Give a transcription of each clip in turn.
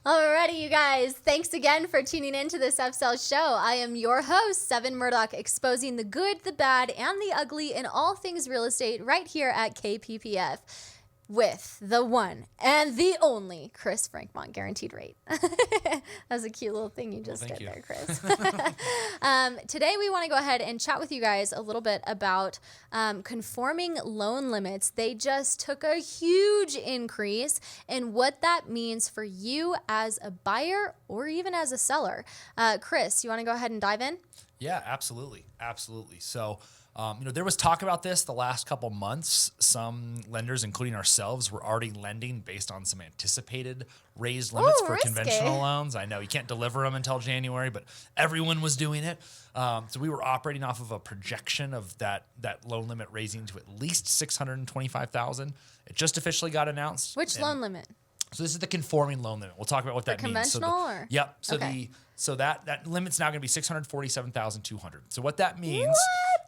Alrighty, you guys. Thanks again for tuning in to the SevSells Show. I am your host, Sevin Murdock, exposing the good, the bad, and the ugly in all things real estate right here at KPPF with the one and the only Chris Franquemont guaranteed rate. That was a cute little thing you just did there, Chris. Today we want to go ahead and chat with you guys a little bit about conforming loan limits. They just took a huge increase and what that means for you as a buyer or even as a seller. Chris, you want to go ahead and dive in? Yeah, absolutely. Absolutely. So, there was talk about this the last couple months. Some lenders, including ourselves, were already lending based on some anticipated raised limits for conventional loans. I know you can't deliver them until January, but everyone was doing it. So we were operating off of a projection of that loan limit raising to at least $625,000. It just officially got announced. Which loan limit? So this is the conforming loan limit. We'll talk about what that means. Conventional or? Yep. So that limit's now going to be $647,200. So what that means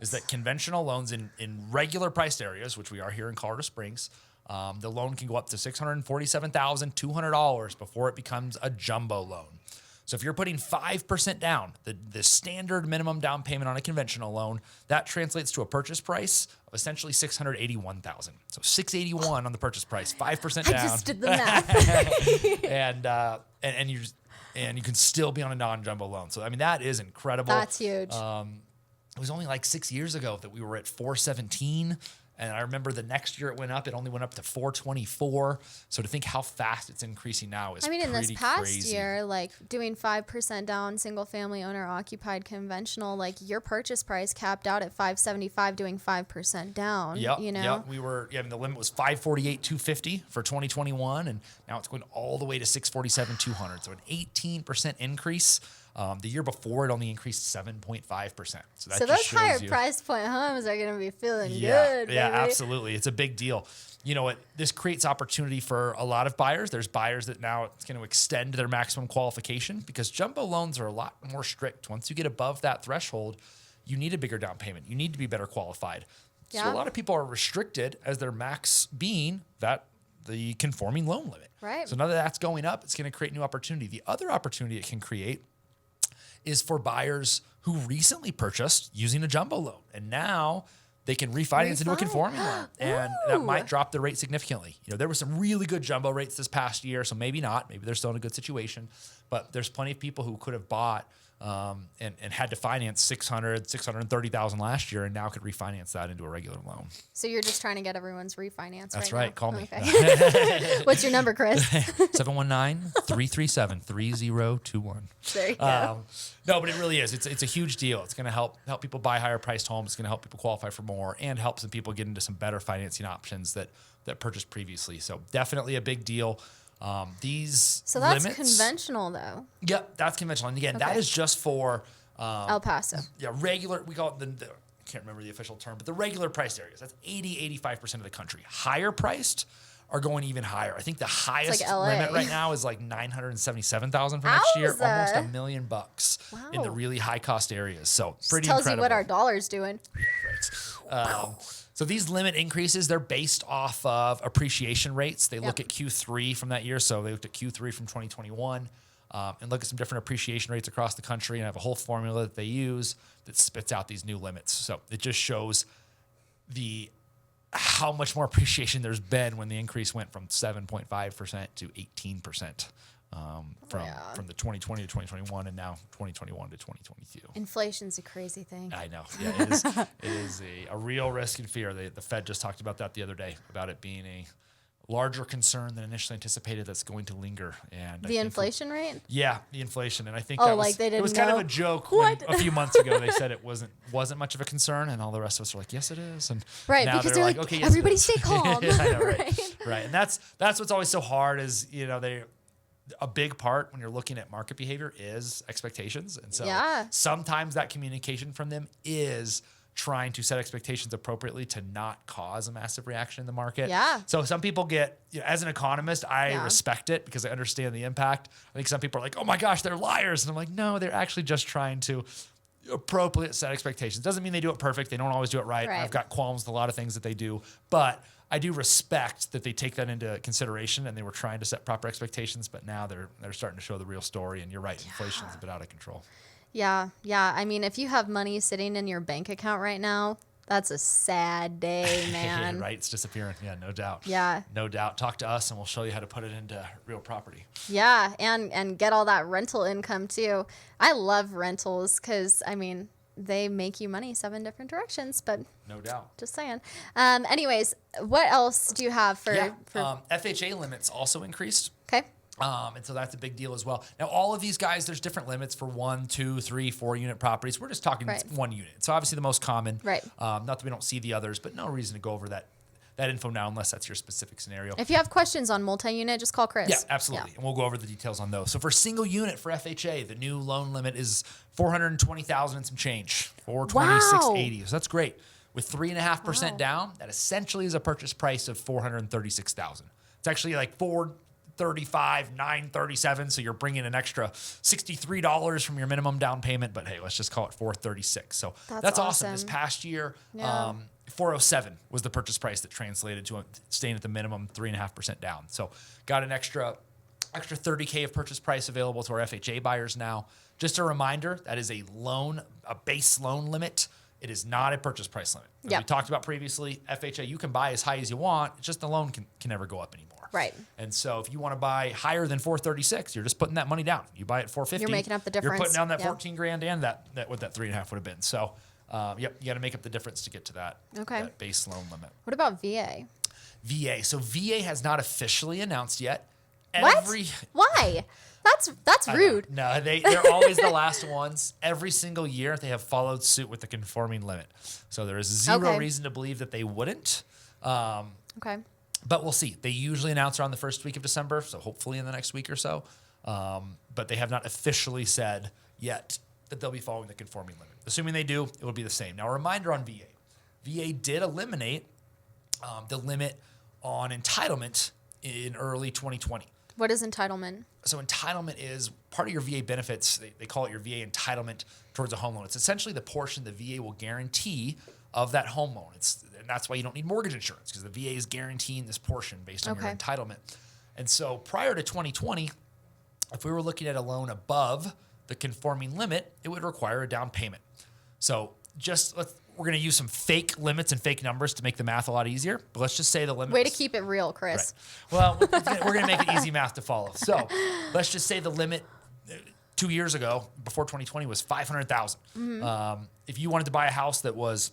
is that conventional loans in regular priced areas, which we are here in Colorado Springs, the loan can go up to $647,200 before it becomes a jumbo loan. So if you're putting 5% down, the standard minimum down payment on a conventional loan, that translates to a purchase price of essentially $681,000. So $681 on the purchase price, 5% down. I just did the math. and you can still be on a non-jumbo loan. So I mean that is incredible. That's huge. It was only like 6 years ago that we were at 417. And I remember the next year it went up. It only went up to 424. So to think how fast it's increasing now is pretty crazy. In this past year, like doing 5% down, single family owner occupied conventional, like your purchase price capped out at $575 doing 5% down. Yep. You know? Yep. The limit was $548,250 for 2021. And now it's going all the way to $647,200. So an 18% increase. The year before, it only increased 7.5%. So those higher price point homes are going to be feeling good. Yeah, absolutely. It's a big deal. You know what? This creates opportunity for a lot of buyers. There's buyers that now it's going to extend their maximum qualification because jumbo loans are a lot more strict. Once you get above that threshold, you need a bigger down payment. You need to be better qualified. Yeah. So a lot of people are restricted as their max being the conforming loan limit. Right. So now that that's going up, it's going to create new opportunity. The other opportunity it can create is for buyers who recently purchased using a jumbo loan. And now they can refinance into a conforming loan. And that might drop the rate significantly. There were some really good jumbo rates this past year, so maybe not. Maybe they're still in a good situation. But there's plenty of people who could have bought and had to finance $630,000 last year and now could refinance that into a regular loan. So you're just trying to get everyone's refinance. That's right. Call me. Okay. What's your number, Chris? 719-337-3021. There you go. No, but it really is. It's a huge deal. It's going to help people buy higher priced homes. It's going to help people qualify for more and help some people get into some better financing options that purchased previously. So definitely a big deal. So that's limits, conventional though. Yep, that's conventional. And again, that is just for El Paso. Yeah, regular. We call it I can't remember the official term, but the regular priced areas. That's 80-85% of the country. Higher priced are going even higher. I think the highest limit right now is like $977,000 for next year, almost $1 million in the really high cost areas. So pretty tells incredible. You what our dollar's doing. Right. So these limit increases, they're based off of appreciation rates. They look at Q3 from that year. So they looked at Q3 from 2021 and look at some different appreciation rates across the country and have a whole formula that they use that spits out these new limits. So it just shows how much more appreciation there's been when the increase went from 7.5% to 18%. From the 2020 to 2021 and now 2021 to 2022. Inflation's a crazy thing. I know. Yeah, it is a real risk and fear. The Fed just talked about that the other day, about it being a larger concern than initially anticipated that's going to linger. And the inflation rate? Yeah, the inflation. And I think they didn't it was kind of a joke when a few months ago they said it wasn't much of a concern, and all the rest of us are like, yes, it is. And now because they're like, okay, yes, everybody stay calm. I know, right. And that's what's always so hard is, a big part when you're looking at market behavior is expectations. And so sometimes that communication from them is trying to set expectations appropriately to not cause a massive reaction in the market. Yeah. So some people get, as an economist, I respect it because I understand the impact. I think some people are like, oh my gosh, they're liars. And I'm like, no, they're actually just trying to appropriate set expectations. Doesn't mean they do it perfect. They don't always do it right. I've got qualms with a lot of things that they do, but I do respect that they take that into consideration and they were trying to set proper expectations, but now they're starting to show the real story. And you're right, inflation's a bit out of control. Yeah. I mean, if you have money sitting in your bank account right now, that's a sad day, man. Right? It's disappearing. Yeah, no doubt. Yeah. No doubt. Talk to us and we'll show you how to put it into real property. Yeah, and get all that rental income too. I love rentals because, I mean, they make you money 7 different directions, but no doubt. Just saying. Anyways, what else do you have for FHA limits also increased. Okay. And so that's a big deal as well. Now, all of these guys, there's different limits for 1, 2, 3, 4 unit properties. We're just talking one unit. So obviously the most common. Right. Not that we don't see the others, but no reason to go over that info now unless that's your specific scenario. If you have questions on multi-unit, just call Chris. Yeah, absolutely. Yeah. And we'll go over the details on those. So for single unit for FHA, the new loan limit is $420,000 and some change, $426.80. So that's great. With 3.5% down, that essentially is a purchase price of $436,000. It's actually like $435,937. So you're bringing an extra $63 from your minimum down payment. But hey, let's just call it $436. So that's awesome. This past year, $407 was the purchase price that translated to staying at the minimum 3.5% down. So got an extra $30K of purchase price available to our FHA buyers now. Just a reminder, that is a base loan limit. It is not a purchase price limit. As we talked about previously, FHA, you can buy as high as you want. It's just the loan can never go up anymore. Right. And so if you want to buy higher than $436, you're just putting that money down. You buy it $450. You're making up the difference. You're putting down that $14,000 and that what that 3.5 would have been. So, you got to make up the difference to get to that base loan limit. What about VA? VA. So VA has not officially announced yet. What? Why? That's rude. No, they're always the last ones. Every single year they have followed suit with the conforming limit. So there is zero reason to believe that they wouldn't. Okay. But we'll see. They usually announce around the first week of December, so hopefully in the next week or so. But they have not officially said yet that they'll be following the conforming limit. Assuming they do, it will be the same. Now, a reminder on VA. VA did eliminate the limit on entitlement in early 2020. What is entitlement? So entitlement is part of your VA benefits. They call it your VA entitlement towards a home loan. It's essentially the portion the VA will guarantee of that home loan. And that's why you don't need mortgage insurance, because the VA is guaranteeing this portion based on your entitlement. And so prior to 2020, if we were looking at a loan above the conforming limit, it would require a down payment. So we're going to use some fake limits and fake numbers to make the math a lot easier. But let's just say the limit. Way to keep it real, Chris. Right. Well, we're going to make it easy math to follow. So let's just say the limit 2 years ago, before 2020, was $500,000. Mm-hmm. If you wanted to buy a house that was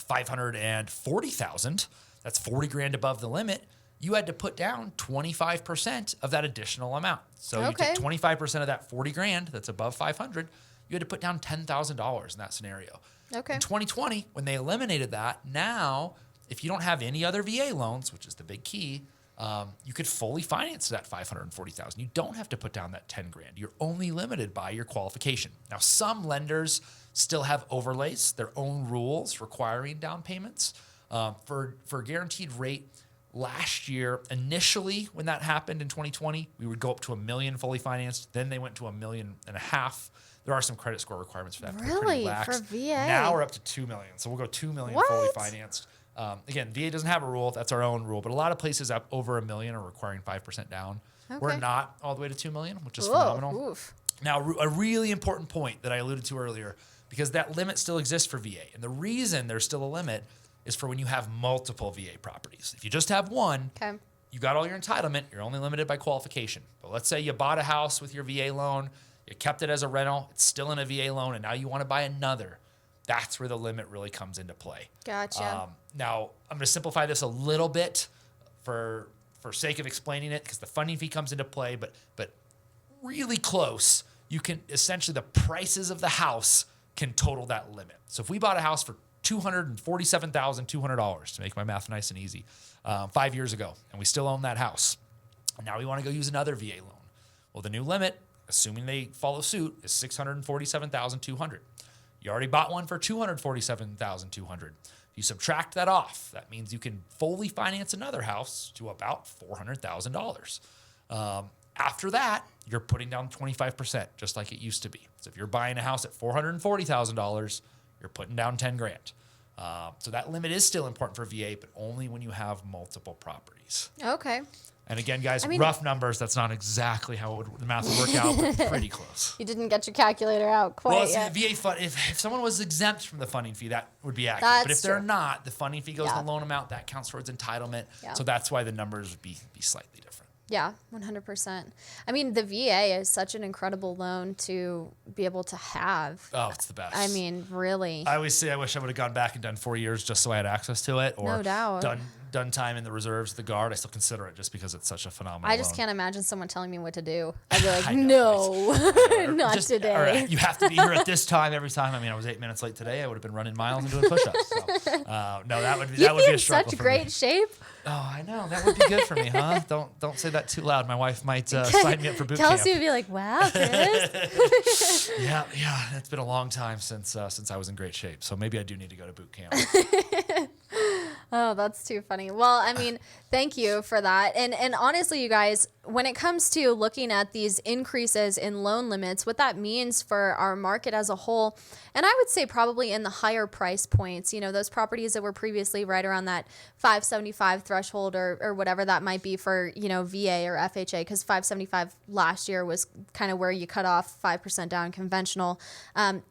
$540,000, that's $40,000 above the limit, you had to put down 25% of that additional amount. So you take 25% of that $40,000 that's above 500, you had to put down $10,000 in that scenario. Okay. In 2020, when they eliminated that, now if you don't have any other VA loans, which is the big key, you could fully finance that $540,000. You don't have to put down that $10,000. You're only limited by your qualification. Now, some lenders still have overlays, their own rules requiring down payments. For guaranteed rate, last year, initially when that happened in 2020, we would go up to $1 million fully financed. Then they went to $1.5 million. There are some credit score requirements for that. Really? For VA? Now we're up to $2 million. So we'll go $2 million fully financed. Again, VA doesn't have a rule. That's our own rule. But a lot of places up over $1 million are requiring 5% down. Okay. We're not all the way to $2 million, which is phenomenal. Oof. Now, a really important point that I alluded to earlier, because that limit still exists for VA. And the reason there's still a limit is for when you have multiple VA properties. If you just have one, you got all your entitlement, you're only limited by qualification. But let's say you bought a house with your VA loan, you kept it as a rental, it's still in a VA loan, and now you want to buy another. That's where the limit really comes into play. Gotcha. Now, I'm going to simplify this a little bit for sake of explaining it, because the funding fee comes into play, but really close. You can essentially, the prices of the house can total that limit. So if we bought a house for $247,200, to make my math nice and easy, 5 years ago, and we still own that house, and now we want to go use another VA loan. Well, the new limit, assuming they follow suit, is $647,200. You already bought one for $247,200. If you subtract that off, that means you can fully finance another house to about $400,000. After that, you're putting down 25%, just like it used to be. So if you're buying a house at $440,000, you're putting down $10,000. So that limit is still important for VA, but only when you have multiple properties. Okay. And again, guys, rough numbers, that's not exactly how the math would work out, but pretty close. You didn't get your calculator out quite yet. VA fund, if someone was exempt from the funding fee, that would be accurate. That's but if they're not, the funding fee goes to the loan amount, that counts towards entitlement. Yeah. So that's why the numbers would be slightly different. Yeah, 100%. I mean, the VA is such an incredible loan to be able to have. Oh, it's the best. I mean, really. I always say I wish I would have gone back and done 4 years just so I had access to it, or No doubt. done time in the reserves, the guard. I still consider it just because it's such a phenomenal I just loan. can't imagine someone telling me what to do. I'd be like, I know, no, not Just, today. All right, you have to be here at this time every time. I mean, I was 8 minutes late today. I would have been running miles and doing push-ups. So, no, that would be in a struggle such for great me. shape. Oh, I know. That would be good for me, huh? Don't say that too loud. My wife might sign me up for boot camp. Kelsey would be like, wow, Chris. Yeah. It's been a long time since I was in great shape. So maybe I do need to go to boot camp. Oh, that's too funny. Well, I mean, thank you for that. And honestly, you guys, when it comes to looking at these increases in loan limits, what that means for our market as a whole, and I would say probably in the higher price points, those properties that were previously right around that 575 threshold or whatever that might be for, VA or FHA, because 575 last year was kind of where you cut off 5% down conventional.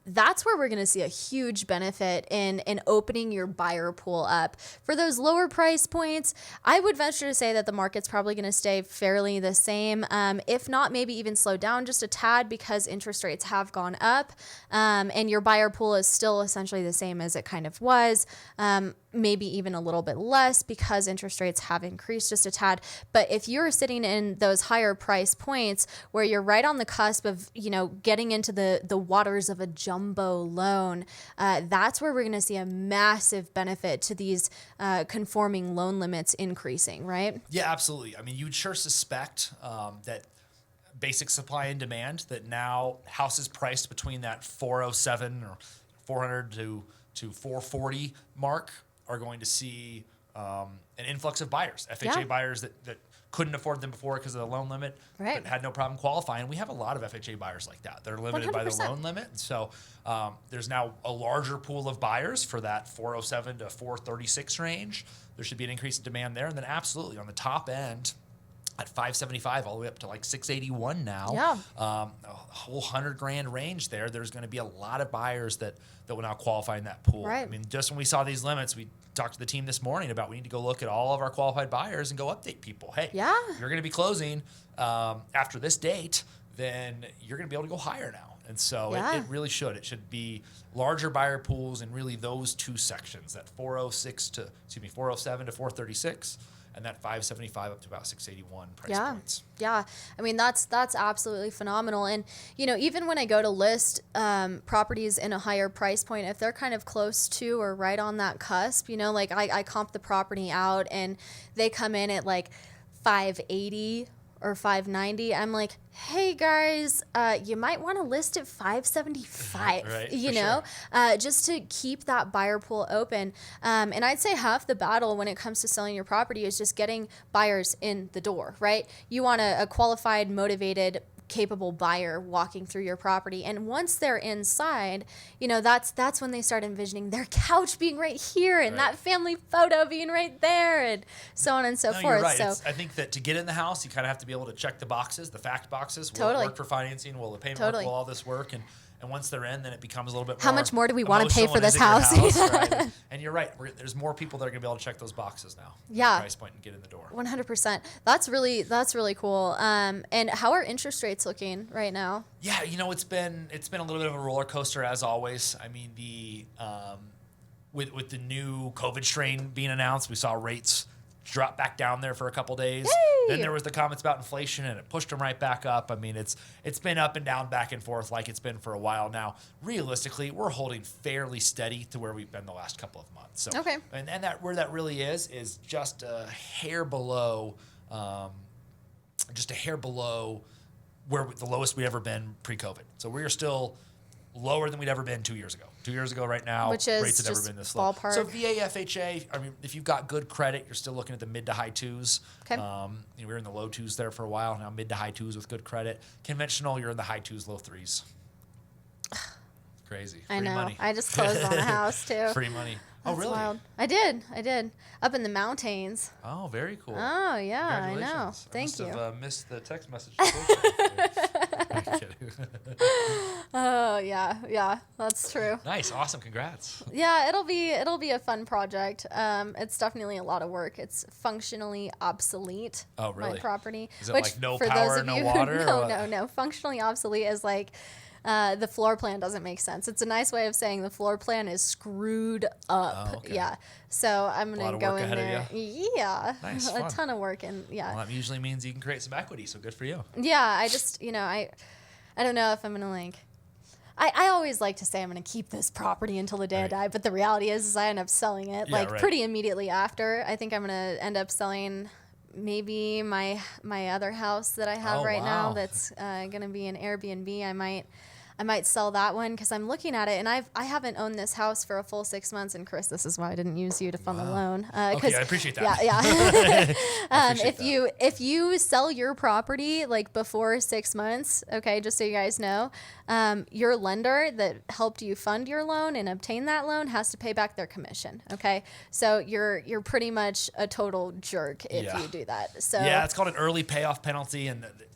That's where we're going to see a huge benefit in opening your buyer pool up. For those lower price points, I would venture to say that the market's probably going to stay fairly the same, if not maybe even slow down just a tad because interest rates have gone up, and your buyer pool is still essentially the same as it kind of was, maybe even a little bit less because interest rates have increased just a tad. But if you're sitting in those higher price points where you're right on the cusp of, getting into the waters of a jumbo loan, that's where we're going to see a massive benefit to these conforming loan limits increasing, right? Yeah, absolutely. I mean, you would sure suspect that basic supply and demand, that now houses priced between that 407 or 400 to 440 mark are going to see an influx of buyers, FHA buyers that couldn't afford them before because of the loan limit, but had no problem qualifying. We have a lot of FHA buyers like that. They're limited 100%. by the loan limit. And so there's now a larger pool of buyers for that 407 to 436 range. There should be an increase in demand there. And then absolutely on the top end, at 575 all the way up to like 681 now, a whole $100,000 range there. There's going to be a lot of buyers that will now qualify in that pool. Right. I mean, just when we saw these limits, we talked to the team this morning about we need to go look at all of our qualified buyers and go update people. Hey, you're going to be closing after this date, then you're going to be able to go higher now. And so it really should. It should be larger buyer pools in really those two sections, that 407 to 436. And that 575 up to about 681 price points. Yeah. I mean, that's absolutely phenomenal. And, even when I go to list properties in a higher price point, if they're kind of close to or right on that cusp, like I comp the property out and they come in at like 580 or 590, I'm like, hey guys, you might want to list at 575, just to keep that buyer pool open. And I'd say half the battle when it comes to selling your property is just getting buyers in the door, right? You want a qualified, motivated, capable buyer walking through your property, and once they're inside, that's when they start envisioning their couch being right here and that family photo being right there, and so on and so forth. You're right. So I think that to get in the house, you kind of have to be able to check the boxes, the fact boxes. Will it work for financing? Will the payment work? Will all this work? And once they're in, then it becomes a little bit more. How much more do we want to pay for this house? Right? And you're right. There's more people that are going to be able to check those boxes now. Yeah. Price point and get in the door. 100%. That's really cool. And how are interest rates looking right now? Yeah, it's been a little bit of a roller coaster as always. I mean, with the new COVID strain being announced, we saw rates drop back down there for a couple days. Yay! Then there was the comments about inflation, and it pushed them right back up. I mean, it's been up and down, back and forth like it's been for a while now. Realistically, we're holding fairly steady to where we've been the last couple of months. So, and that where that really is just a hair below, where the lowest we'd ever been pre-COVID. So we are still lower than we'd ever been 2 years ago. 2 years ago right now, which is rates had never just been this low. ballpark. So VA, FHA, I mean, if you've got good credit, you're still looking at the mid to high twos. Okay. We were in the low twos there for a while, now mid to high twos with good credit. Conventional, you're in the high twos, low threes. crazy. I Free know. money. I just closed on a house too. Free money. That's oh, really? wild. I did. Up in the mountains. Oh, very cool. Oh, yeah, I know. Congratulations. Thank you. I must have missed the text message. I'm kidding. Oh, yeah, that's true. Nice, awesome, congrats. Yeah, it'll be a fun project. It's definitely a lot of work. It's functionally obsolete. Oh, really? My property. Is it which, like no for power, those of no you water, Who, or what? no. Functionally obsolete is like the floor plan doesn't make sense. It's a nice way of saying the floor plan is screwed up. Oh, okay. Yeah. So I'm lot gonna of go work in ahead there. of Yeah. Nice, a fun. ton of work and yeah. Well, that usually means you can create some equity, so good for you. Yeah, I just, I don't know if I'm going to like, I always like to say I'm going to keep this property until the day I Right. die, but the reality is I end up selling it Yeah, right. pretty immediately after. I think I'm going to end up selling maybe my other house that I have Oh, right wow. now that's going to be an Airbnb. I might sell that one because I'm looking at it and I haven't owned this house for a full 6 months. And Chris, this is why I didn't use you to fund the loan. Okay, I appreciate that. Yeah. Appreciate If you sell your property like before 6 months, okay, just so you guys know, your lender that helped you fund your loan and obtain that loan has to pay back their commission. Okay, so you're pretty much a total jerk if Yeah. you do that. So Yeah, it's called an early payoff penalty,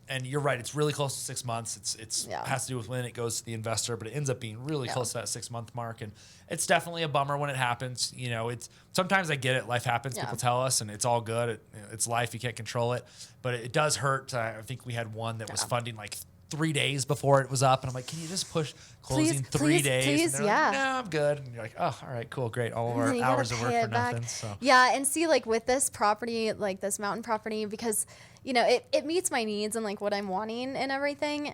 and you're right. It's really close to 6 months. It's Yeah. has to do with when it goes to the investor, but it ends up being really close to that 6 month mark, and it's definitely a bummer when it happens. It's sometimes I get it. Life happens. Yeah. People tell us, and it's all good. It's life. You can't control it, but it does hurt. I think we had one that was funding like 3 days before it was up, and I'm like, can you just push closing Please, 3 days? please, and they're yeah. like, no, I'm good. And you're like, oh, all right, cool, great. All of our you gotta hours of work pay for it back. nothing. So Yeah, and see, like with this property, like this mountain property, because it meets my needs and like what I'm wanting and everything.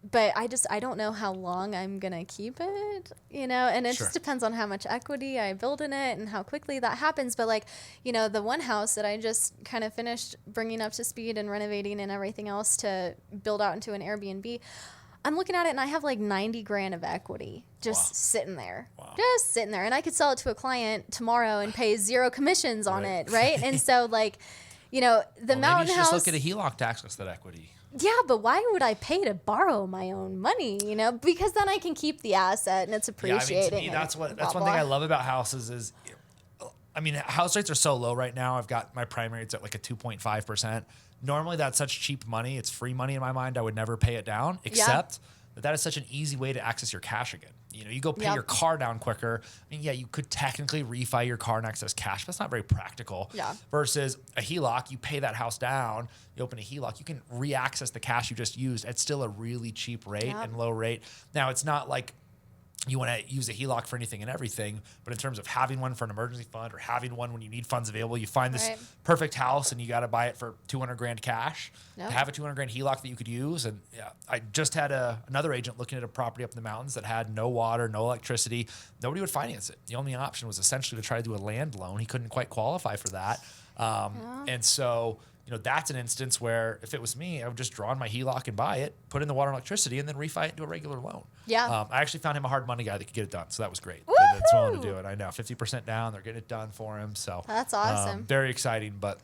But I don't know how long I'm gonna keep it, and it Sure. just depends on how much equity I build in it and how quickly that happens. But like, the one house that I just kind of finished bringing up to speed and renovating and everything else to build out into an Airbnb, I'm looking at it and I have like 90 grand of equity just sitting there, and I could sell it to a client tomorrow and pay zero commissions on Right. it, right? And so like, the well, mountain maybe you should house. just look at a HELOC to access that equity. Yeah, but why would I pay to borrow my own money? Because then I can keep the asset and it's appreciating. Yeah, I mean, to me, that's and one blah, thing I blah. love about houses is, house rates are so low right now. I've got my prime rates at like a 2.5%. Normally, that's such cheap money. It's free money in my mind. I would never pay it down, except that is such an easy way to access your cash again. You go pay your car down quicker. You could technically refi your car and access cash, but it's not very practical. Yeah. Versus a HELOC, you pay that house down, you open a HELOC, you can re-access the cash you just used at still a really cheap rate and low rate. Now, it's not like you want to use a HELOC for anything and everything, but in terms of having one for an emergency fund or having one when you need funds available, you find this Right. perfect house and you got to buy it for 200 grand cash. Yep. To have a 200 grand HELOC that you could use. And I just had another agent looking at a property up in the mountains that had no water, no electricity. Nobody would finance it. The only option was essentially to try to do a land loan. He couldn't quite qualify for that. And so, that's an instance where if it was me, I would just draw on my HELOC and buy it, put in the water and electricity, and then refi it into a regular loan. Yeah. I actually found him a hard money guy that could get it done. So that was great. Woohoo! That's willing to do it. I know 50% down. They're getting it done for him. So That's awesome. Very exciting. But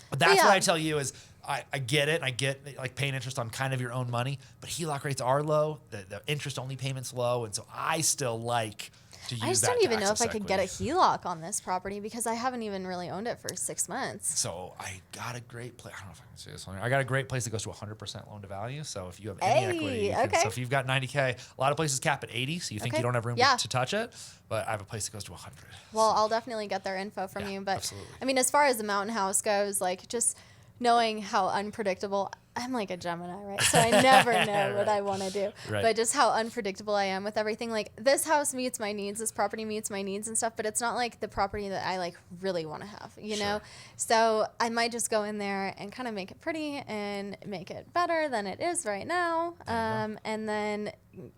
that's Yeah. what I tell you is I get it. I get like paying interest on kind of your own money, but HELOC rates are low. The interest only payments low. And so I still like to use that. I just to don't even know if access I could get a equity. HELOC on this property because I haven't even really owned it for 6 months. So I got a great place. I don't know if I can say this on here. I got a great place that goes to 100% loan to value. So if you have any equity, okay. so if you've got 90K, a lot of places cap at 80. So you think Okay. you don't have room Yeah. to touch it. But I have a place that goes to 100. Well, I'll definitely get their info from Yeah, you. But absolutely. as far as the mountain house goes, like just knowing how unpredictable I'm like a Gemini, right? So I never know what I want to do. Right. But just how unpredictable I am with everything. Like this house meets my needs, this property meets my needs and stuff, but it's not like the property that I like really want to have, you know? So I might just go in there and kind of make it pretty and make it better than it is right now. And then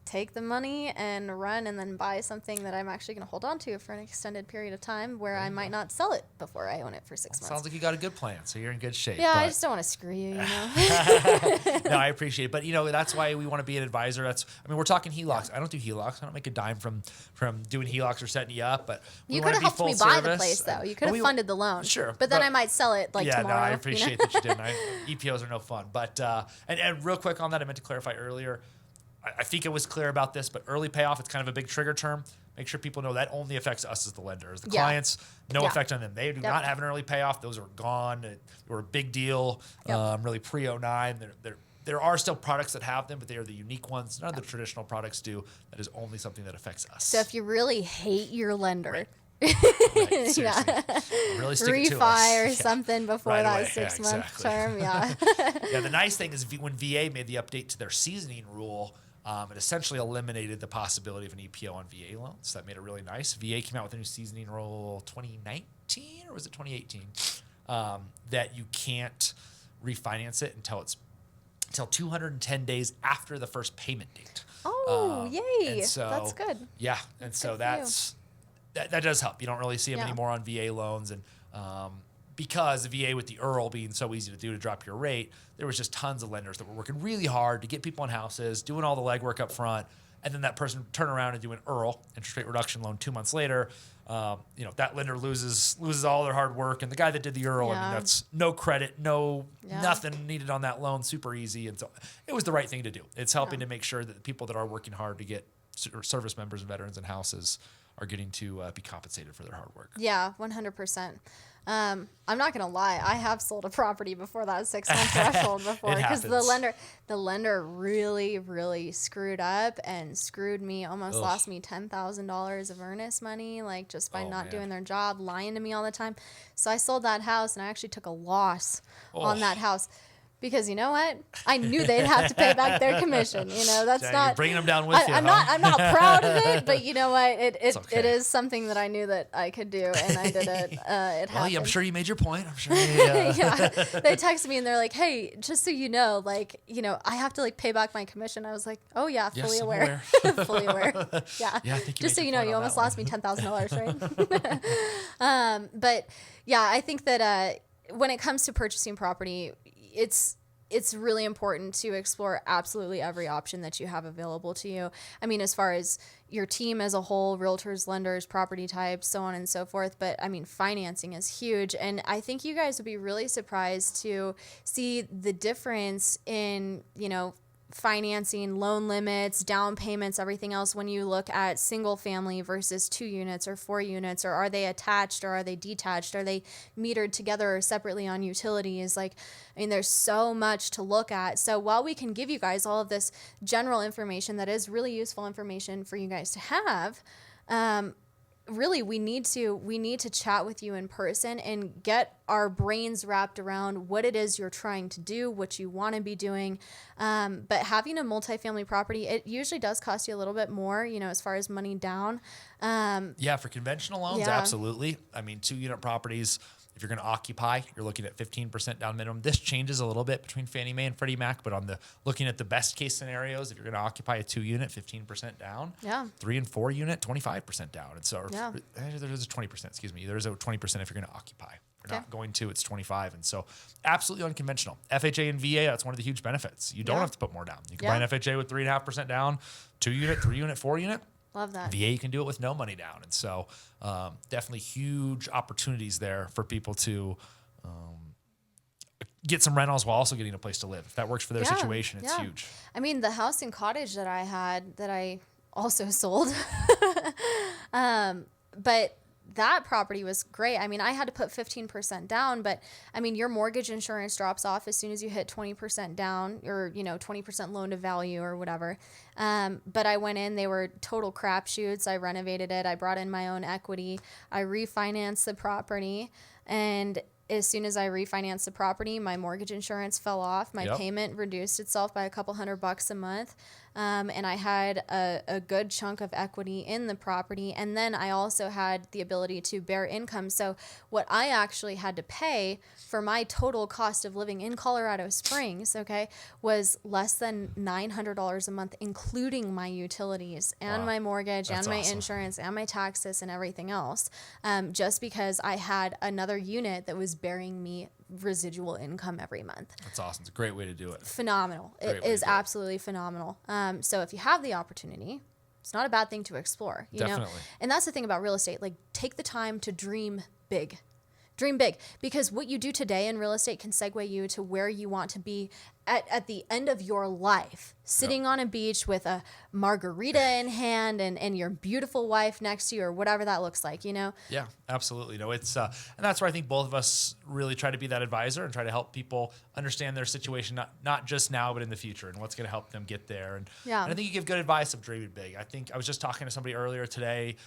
take the money and run and then buy something that I'm actually going to hold on to for an extended period of time where I might not sell it before I own it for 6 months. Sounds like you got a good plan. So you're in good shape. Yeah, I but- just don't want to screw you, you know? No, I appreciate it. But, that's why we want to be an advisor. We're talking HELOCs. I don't do HELOCs. I don't make a dime from doing HELOCs or setting you up. But You could have helped me buy the place, though. You could have funded the loan. Sure. But then I might sell it yeah, tomorrow. no, I appreciate that you didn't. EPOs are no fun. But, and real quick on that, I meant to clarify earlier. I think it was clear about this, but early payoff, it's kind of a big trigger term. Make sure people know that only affects us as the lenders. The clients, no effect on them. They do not have an early payoff. Those are gone. They were a big deal, really pre-09. There are still products that have them, but they are the unique ones. None of the traditional products do. That is only something that affects us. So if you really hate your lender, right, seriously. Really stick it to us. Refi or something before Right that away. 6 month Exactly. term. Yeah. Yeah, the nice thing is when VA made the update to their seasoning rule, it essentially eliminated the possibility of an EPO on VA loans. That made it really nice. VA came out with a new seasoning rule 2019 or was it 2018 that you can't refinance it until 210 days after the first payment date. Oh, yay. And so, that's good. Yeah, and so that does help. You don't really see them anymore on VA loans, and because the VA with the IRRL being so easy to do to drop your rate, there was just tons of lenders that were working really hard to get people in houses, doing all the legwork up front, and then that person would turn around and do an IRRL, interest rate reduction loan, 2 months later. That lender loses all their hard work, and the guy that did the IRRL, I mean, that's no credit, nothing needed on that loan, super easy, and so it was the right thing to do. It's helping to make sure that the people that are working hard to get service members and veterans in houses are getting to be compensated for their hard work. Yeah, 100%. I'm not gonna lie, I have sold a property before that 6 month threshold before, because the lender really, really screwed up and screwed me, almost lost me $10,000 of earnest money, like just by not doing their job, lying to me all the time. So I sold that house and I actually took a loss on that house. Because you know what? I knew they'd have to pay back their commission. That's not. You're bringing them down with you. I'm not proud of it, but you know what? It is something that I knew that I could do, and I did it. It happened. I'm sure you made your point. I'm sure. Yeah, they texted me and they're like, "Hey, just so you know, I have to pay back my commission." I was like, "Oh yeah, fully aware, fully aware." Yeah. Yeah, I think just so you know, you almost lost me $10,000, right? But yeah, I think that when it comes to purchasing property, it's really important to explore absolutely every option that you have available to you. I mean, as far as your team as a whole, realtors, lenders, property types, so on and so forth. But I mean, financing is huge. And I think you guys would be really surprised to see the difference in, financing, loan limits, down payments, everything else when you look at single family versus 2 units or 4 units, or are they attached or are they detached? Are they metered together or separately on utilities? There's so much to look at. So while we can give you guys all of this general information that is really useful information for you guys to have, really we need to chat with you in person and get our brains wrapped around what it is you're trying to do, what you want to be doing. But having a multifamily property, it usually does cost you a little bit more, as far as money down. For conventional loans, absolutely. I mean, 2-unit properties, if you're going to occupy, you're looking at 15% down minimum. This changes a little bit between Fannie Mae and Freddie Mac, but looking at the best case scenarios, if you're going to occupy a 2-unit, 15% down. 3 and 4 unit, 25% down. And so there's a 20%, excuse me. There's a 20% if you're going to occupy. If you're not going to, it's 25. And so absolutely unconventional. FHA and VA, that's one of the huge benefits. You don't have to put more down. You can buy an FHA with 3.5% down, 2-unit, 3-unit, 4-unit. Love that. VA, you can do it with no money down. And so definitely huge opportunities there for people to get some rentals while also getting a place to live. If that works for their situation, it's huge. I mean, the house and cottage that I had that I also sold, but that property was great. I mean, I had to put 15% down, but I mean, your mortgage insurance drops off as soon as you hit 20% down or, 20% loan to value or whatever. But I went in, they were total crapshoots. I renovated it. I brought in my own equity. I refinanced the property, and as soon as I refinanced the property, my mortgage insurance fell off. My payment reduced itself by a couple $100 a month. And I had a good chunk of equity in the property. And then I also had the ability to bear income. So what I actually had to pay for my total cost of living in Colorado Springs, was less than $900 a month, including my utilities and my mortgage and my insurance and my taxes and everything else. Just because I had another unit that was bearing me residual income every month. That's awesome. It's a great way to do it. Phenomenal. It is absolutely phenomenal. So if you have the opportunity, it's not a bad thing to explore, you know? And that's the thing about real estate. Take the time to dream big. Dream big, because what you do today in real estate can segue you to where you want to be at the end of your life, sitting on a beach with a margarita in hand and your beautiful wife next to you, or whatever that looks like, you know? Yeah, absolutely. No, it's and that's where I think both of us really try to be that advisor and try to help people understand their situation, not just now, but in the future, and what's going to help them get there. And I think you give good advice of dreaming big. I think I was just talking to somebody earlier today.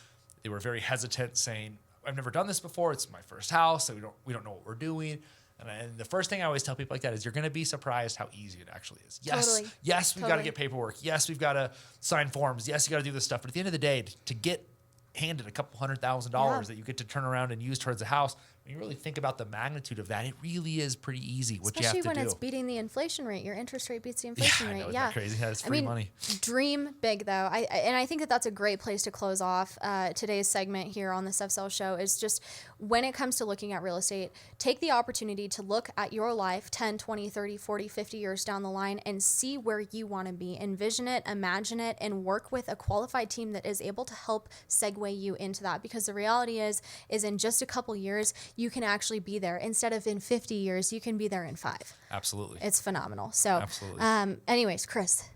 They were very hesitant, saying, I've never done this before. It's my first house, so we don't know what we're doing. And the first thing I always tell people like that is you're going to be surprised how easy it actually is. Yes, we've got to get paperwork. Yes, we've got to sign forms. Yes, you got to do this stuff. But at the end of the day, to get handed a couple $100,000 that you get to turn around and use towards a house, when you really think about the magnitude of that, it really is pretty easy what you have to do. Especially when it's beating the inflation rate. Your interest rate beats the inflation rate. Isn't that crazy? That's free money. Dream big, though. I think that's a great place to close off today's segment here on the SevSells Show. Is just when it comes to looking at real estate, take the opportunity to look at your life 10, 20, 30, 40, 50 years down the line and see where you want to be. Envision it, imagine it, and work with a qualified team that is able to help segue you into that. Because the reality is in just a couple years, you can actually be there. Instead of in 50 years, you can be there in 5. Absolutely. It's phenomenal. So, absolutely. Anyways, Chris,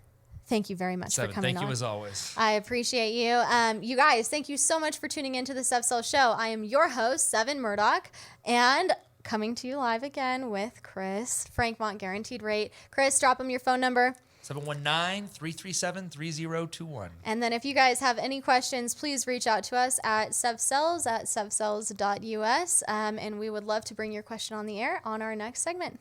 thank you very much for coming on. Thank you as always. I appreciate you. You guys, thank you so much for tuning into the SevSells Show. I am your host, Sevin Murdock, and coming to you live again with Chris, Franquemont Guaranteed Rate. Chris, drop him your phone number. 719-337-3021. And then if you guys have any questions, please reach out to us at SevSells at sevsells.us. And we would love to bring your question on the air on our next segment.